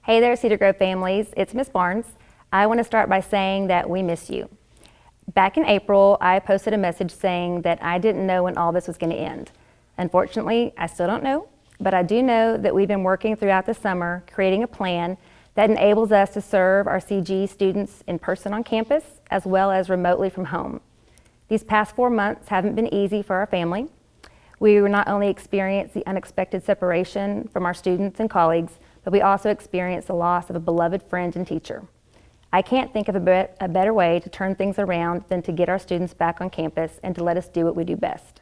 Hey there, Cedar Grove families. It's Miss Barnes. I want to start by saying that we miss you. Back in April, I posted a message saying that I didn't know when all this was going to end. Unfortunately, I still don't know, but I do know that we've been working throughout the summer creating a plan that enables us to serve our CGE students in person on campus as well as remotely from home. These past 4 months haven't been easy for our family. We not only experienced the unexpected separation from our students and colleagues, but we also experienced the loss of a beloved friend and teacher. I can't think of a better way to turn things around than to get our students back on campus and to let us do what we do best.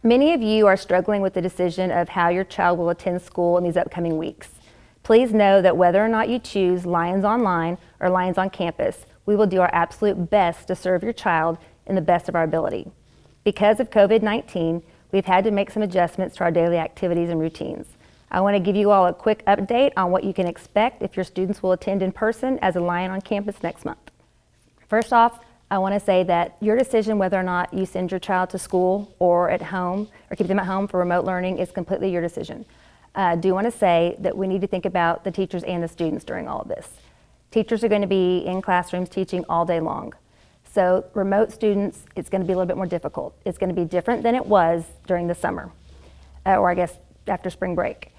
Many of you are struggling with the decision of how your child will attend school in these upcoming weeks. Please know that whether or not you choose Lions Online or Lions on Campus, we will do our absolute best to serve your child in the best of our ability. Because of COVID-19, we've had to make some adjustments to our daily activities and routines. I want to give you all a quick update on what you can expect if your students will attend in person as a Lion on Campus next month. First off, I want to say that your decision whether or not you send your child to school or at home or keep them at home for remote learning is completely your decision. I do want to say that we need to think about the teachers and the students during all of this. Teachers are going to be in classrooms teaching all day long. So remote students, it's going to be a little bit more difficult. It's going to be different than it was during the summer, or I guess after spring break.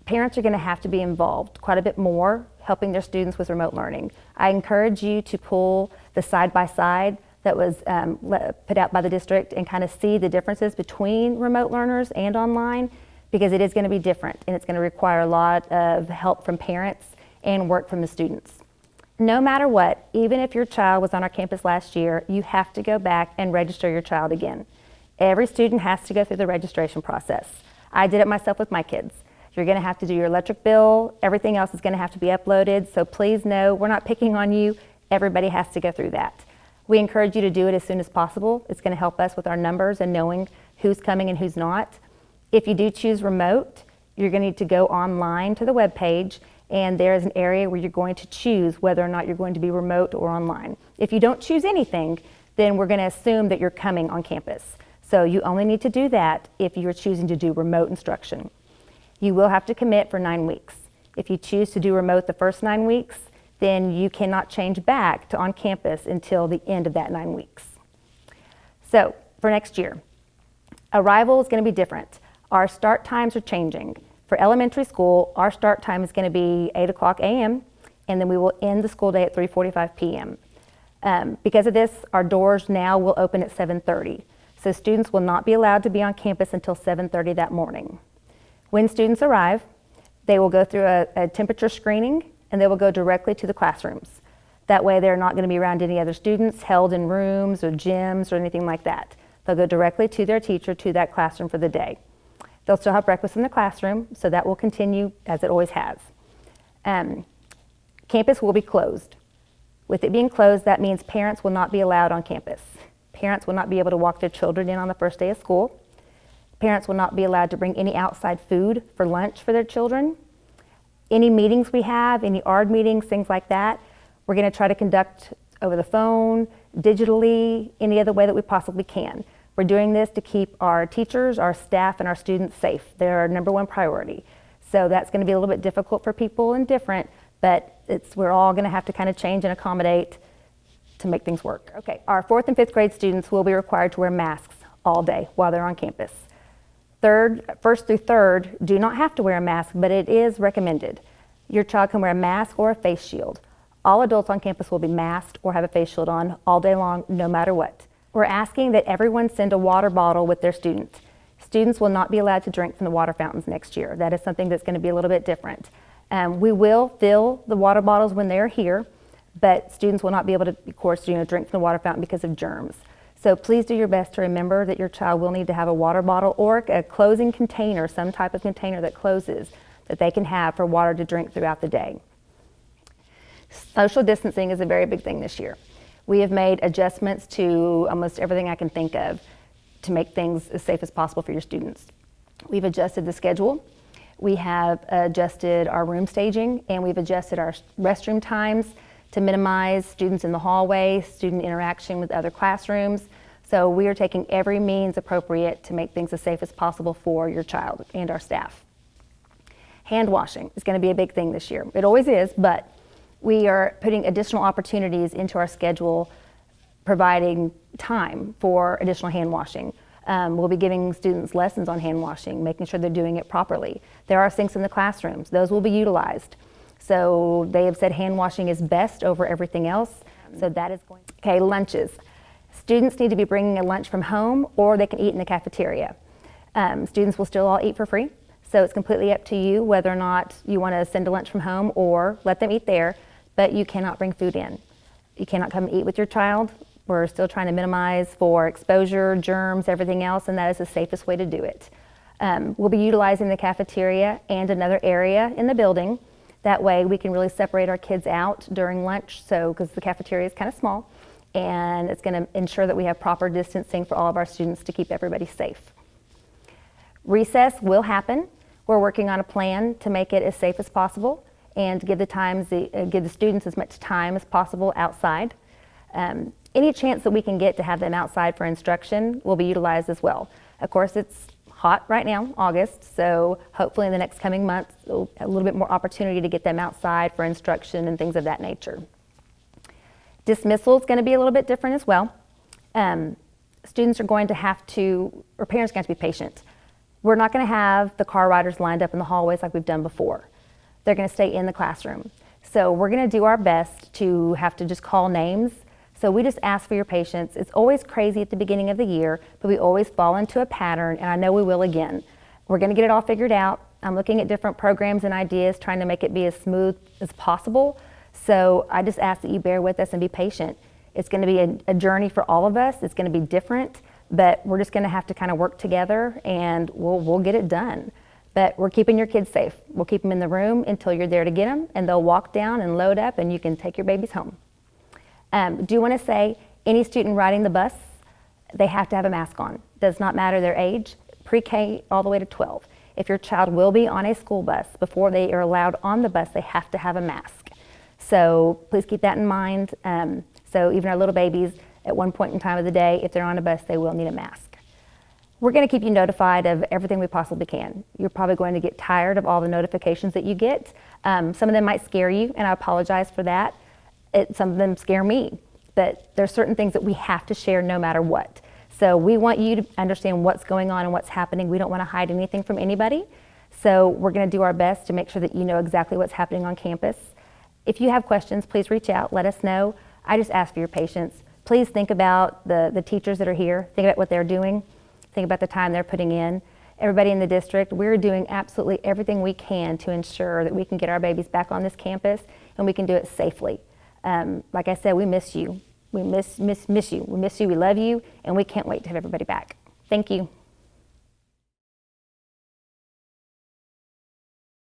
Parents are going to have to be involved quite a bit more helping their students with remote learning. I encourage you to pull the side-by-side that was put out by the district and kind of see the differences between remote learners and online, because it is going to be different and it's going to require a lot of help from parents and work from the students. No matter what, even if your child was on our campus last year, you have to go back and register your child again. Every student has to go through the registration process. I did it myself with my kids. You're going to have to do your electric bill. Everything else is going to have to be uploaded. So please know, we're not picking on you. Everybody has to go through that. We encourage you to do it as soon as possible. It's going to help us with our numbers and knowing who's coming and who's not. If you do choose remote, you're going to need to go online to the web page, and there is an area where you're going to choose whether or not you're going to be remote or online. If you don't choose anything, then we're going to assume that you're coming on campus. So you only need to do that if you're choosing to do remote instruction. You will have to commit for 9 weeks. If you choose to do remote the first 9 weeks, then you cannot change back to on campus until the end of that 9 weeks. So for next year, arrival is going to be different. Our start times are changing. For elementary school, our start time is going to be 8 o'clock a.m. and then we will end the school day at 3:45 p.m. Because of this, our doors now will open at 7:30. So students will not be allowed to be on campus until 7:30 that morning. When students arrive, they will go through a temperature screening and they will go directly to the classrooms. That way they're not going to be around any other students held in rooms or gyms or anything like that. They'll go directly to their teacher to that classroom for the day. They'll still have breakfast in the classroom, so that will continue as it always has. Campus will be closed. With it being closed, that means parents will not be allowed on campus. Parents will not be able to walk their children in on the first day of school. Parents will not be allowed to bring any outside food for lunch for their children. Any meetings we have, any ARD meetings, things like that, we're going to try to conduct over the phone, digitally, any other way that we possibly can. We're doing this to keep our teachers, our staff, and our students safe. They're our number one priority. So that's going to be a little bit difficult for people and different, but we're all going to have to kind of change and accommodate to make things work. Okay, our 4th and 5th grade students will be required to wear masks all day while they're on campus. 1st through 3rd do not have to wear a mask, but it is recommended. Your child can wear a mask or a face shield. All adults on campus will be masked or have a face shield on all day long, no matter what. We're asking that everyone send a water bottle with their student. Students will not be allowed to drink from the water fountains next year. That is something that's going to be a little bit different. We will fill the water bottles when they're here, but students will not be able to, of course, drink from the water fountain because of germs. So please do your best to remember that your child will need to have a water bottle or a closing container, some type of container that closes, that they can have for water to drink throughout the day. Social distancing is a very big thing this year. We have made adjustments to almost everything I can think of to make things as safe as possible for your students. We've adjusted the schedule. We have adjusted our room staging, and we've adjusted our restroom times to minimize students in the hallway, student interaction with other classrooms. So we are taking every means appropriate to make things as safe as possible for your child and our staff. Hand washing is going to be a big thing this year. It always is, but we are putting additional opportunities into our schedule, providing time for additional hand washing. We'll be giving students lessons on hand washing, making sure they're doing it properly. There are sinks in the classrooms. Those will be utilized. So they have said hand washing is best over everything else. So that is going to... Okay, lunches. Students need to be bringing a lunch from home, or they can eat in the cafeteria. Students will still all eat for free. So it's completely up to you whether or not you want to send a lunch from home or let them eat there, but you cannot bring food in. You cannot come eat with your child. We're still trying to minimize for exposure, germs, everything else, and that is the safest way to do it. We'll be utilizing the cafeteria and another area in the building. That way we can really separate our kids out during lunch, so because the cafeteria is kind of small, and it's going to ensure that we have proper distancing for all of our students to keep everybody safe. Recess will happen. We're working on a plan to make it as safe as possible and give the students as much time as possible outside. Any chance that we can get to have them outside for instruction will be utilized as well. Of course, it's hot right now, August, so hopefully in the next coming months, a little bit more opportunity to get them outside for instruction and things of that nature. Dismissal is going to be a little bit different as well. Students are going to have to, or parents are going to have to be patient. We're not going to have the car riders lined up in the hallways like we've done before. They're going to stay in the classroom. So we're going to do our best to have to just call names. So we just ask for your patience. It's always crazy at the beginning of the year, but we always fall into a pattern, and I know we will again. We're going to get it all figured out. I'm looking at different programs and ideas, trying to make it be as smooth as possible. So I just ask that you bear with us and be patient. It's going to be a journey for all of us. It's going to be different, but we're just going to have to kind of work together, and we'll get it done. But we're keeping your kids safe. We'll keep them in the room until you're there to get them, and they'll walk down and load up, and you can take your babies home. Do want to say, any student riding the bus, they have to have a mask on. Does not matter their age, pre-K all the way to 12. If your child will be on a school bus, before they are allowed on the bus, they have to have a mask. So please keep that in mind. So even our little babies, at one point in time of the day, if they're on a bus, they will need a mask. We're going to keep you notified of everything we possibly can. You're probably going to get tired of all the notifications that you get. Some of them might scare you, and I apologize for that. Some of them scare me, but there's certain things that we have to share no matter what. So we want you to understand what's going on and what's happening. We don't want to hide anything from anybody. So we're going to do our best to make sure that you know exactly what's happening on campus. If you have questions, please reach out, let us know. I just ask for your patience. Please think about the teachers that are here. Think about what they're doing. Think about the time they're putting in. Everybody in the district, we're doing absolutely everything we can to ensure that we can get our babies back on this campus, and we can do it safely. Like I said, we miss you. We miss you. We miss you. We love you, and we can't wait to have everybody back. Thank you.